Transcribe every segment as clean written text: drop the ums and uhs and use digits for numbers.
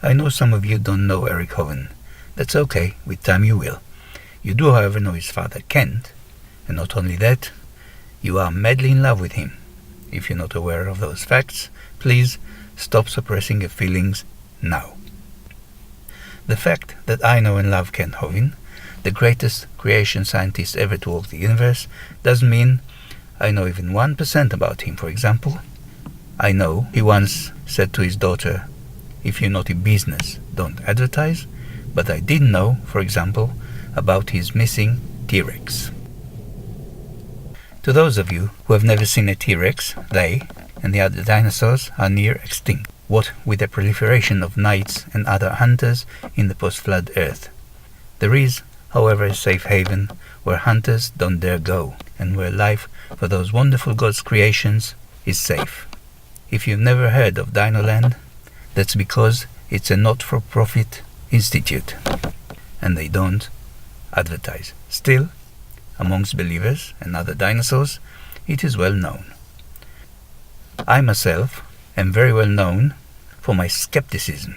I know some of you don't know Eric Hovind. That's okay, with time you will. You do, however, know his father, Kent, and not only that, you are madly in love with him. If you're not aware of those facts, please stop suppressing your feelings now. The fact that I know and love Kent Hovind, the greatest creation scientist ever to walk the universe, doesn't mean I know even 1% about him. For example, I know he once said to his daughter, "If you're not in business, don't advertise," but I didn't know, for example, about his missing T-Rex. To those of you who have never seen a T-Rex, they and the other dinosaurs are near extinct, what with the proliferation of knights and other hunters in the post-flood Earth. There is, however, a safe haven where hunters don't dare go, and where life for those wonderful God's creations is safe. If you've never heard of Dinoland, that's because it's a not-for-profit institute, and they don't advertise. Still, amongst believers and other dinosaurs, it is well known. I myself am very well known for my skepticism,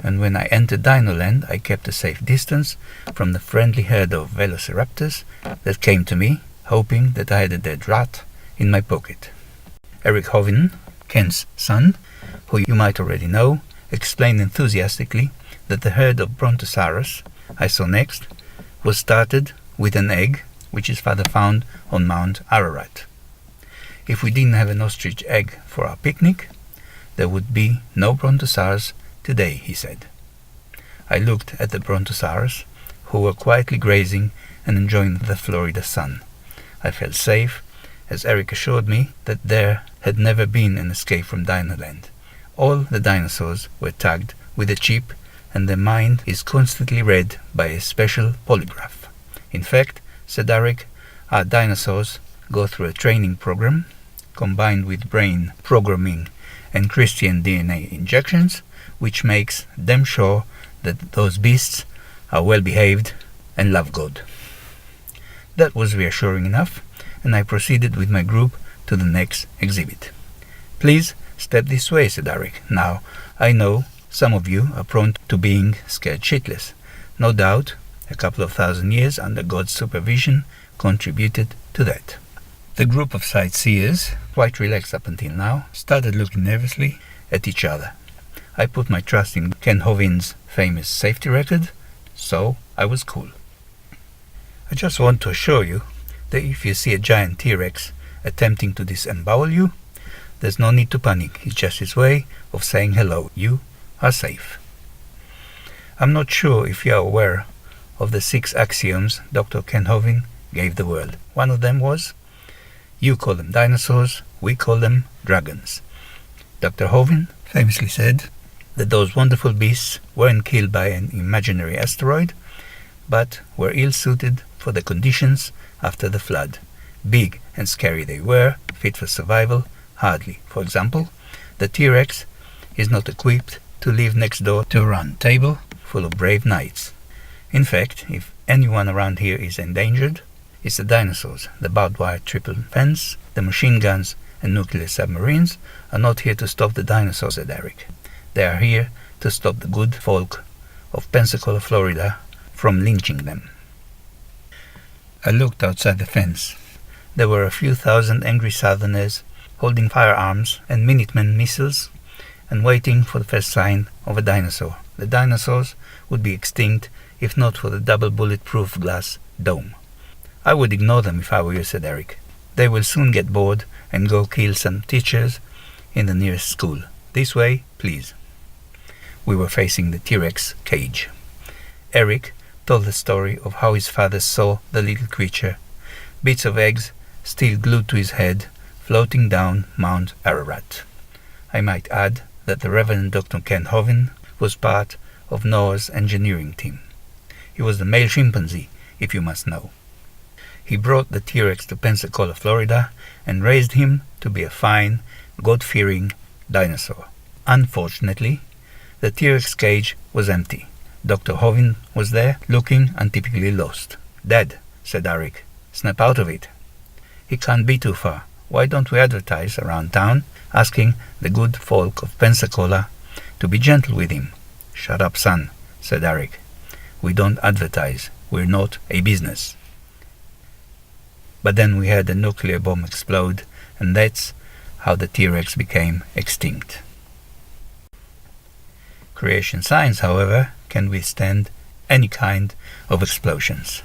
and when I entered Dinoland, I kept a safe distance from the friendly herd of velociraptors that came to me, hoping that I had a dead rat in my pocket. Eric Hovind, Kent's son, who you might already know, explained enthusiastically that the herd of Brontosaurus I saw next was started with an egg which his father found on Mount Ararat. If we didn't have an ostrich egg for our picnic, there would be no Brontosaurus today, he said. I looked at the Brontosaurus, who were quietly grazing and enjoying the Florida sun. I felt safe, as Eric assured me that there had never been an escape from Dinoland. All the dinosaurs were tagged with a chip, and their mind is constantly read by a special polygraph. In fact, said Eric, our dinosaurs go through a training program, combined with brain programming and Christian DNA injections, which makes them sure that those beasts are well behaved and love God. That was reassuring enough, and I proceeded with my group to the next exhibit. Please step this way, said Eric. Now, I know some of you are prone to being scared shitless. No doubt, a couple of thousand years under God's supervision contributed to that. The group of sightseers, quite relaxed up until now, started looking nervously at each other. I put my trust in Kent Hovind's famous safety record, so I was cool. I just want to assure you that if you see a giant T-Rex attempting to disembowel you, there's no need to panic. It's just his way of saying hello. You are safe. I'm not sure if you are aware of the 6 axioms Dr. Kent Hovind gave the world. One of them was, you call them dinosaurs, we call them dragons. Dr. Hovind famously said that those wonderful beasts weren't killed by an imaginary asteroid, but were ill-suited for the conditions after the flood. Big and scary they were, fit for survival, hardly. For example, the T-Rex is not equipped to live next door to a round table full of brave knights. In fact, if anyone around here is endangered, it's the dinosaurs. The barbed wire triple fence, the machine guns and nuclear submarines are not here to stop the dinosaurs, said Eric. They are here to stop the good folk of Pensacola, Florida from lynching them. I looked outside the fence. There were a few thousand angry Southerners holding firearms and Minuteman missiles and waiting for the first sign of a dinosaur. The dinosaurs would be extinct if not for the double bulletproof glass dome. I would ignore them if I were you, said Eric. They will soon get bored and go kill some teachers in the nearest school. This way, please. We were facing the T-Rex cage. Eric told the story of how his father saw the little creature, bits of eggs still glued to his head, floating down Mount Ararat. I might add that the Reverend Dr. Kent Hovind was part of Noah's engineering team. He was the male chimpanzee, if you must know. He brought the T-Rex to Pensacola, Florida, and raised him to be a fine, God-fearing dinosaur. Unfortunately, the T-Rex cage was empty. Dr. Hovind was there, looking untypically lost. Dad, said Eric, snap out of it. He can't be too far. Why don't we advertise around town, asking the good folk of Pensacola to be gentle with him? "Shut up, son," said Eric. "We don't advertise. We're not a business." But then we had a nuclear bomb explode, and that's how the T-Rex became extinct. Creation science, however, can withstand any kind of explosions.